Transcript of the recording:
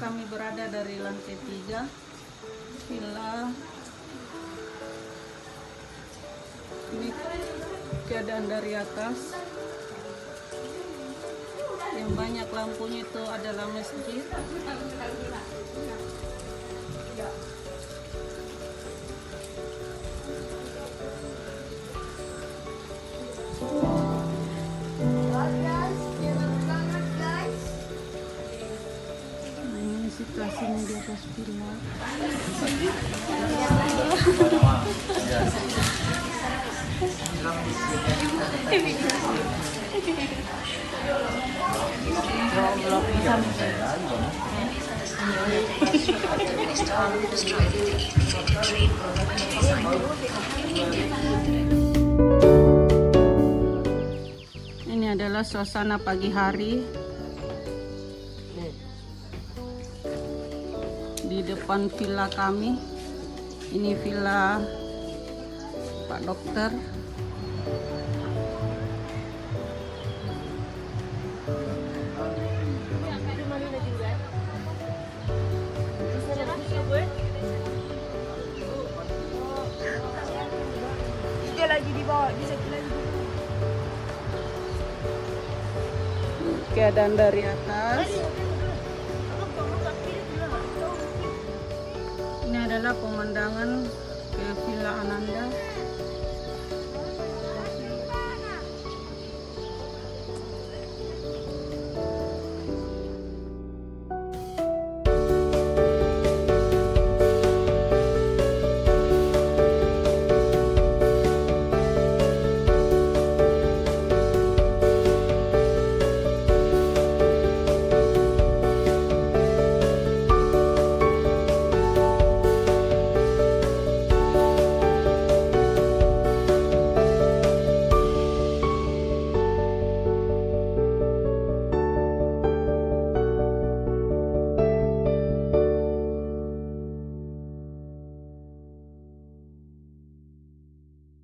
kami berada dari lantai 3 villa. Ini keadaan dari atas. Yang banyak lampunya itu adalah masjid. Ini situasinya di atas villa. Ini adalah suasana pagi hari di depan villa kami. Ini villa Pak Dokter. Dia lagi di bawah, dia satu lagi. Keadaan dari atas. Ini adalah pemandangan ke Villa Ananda.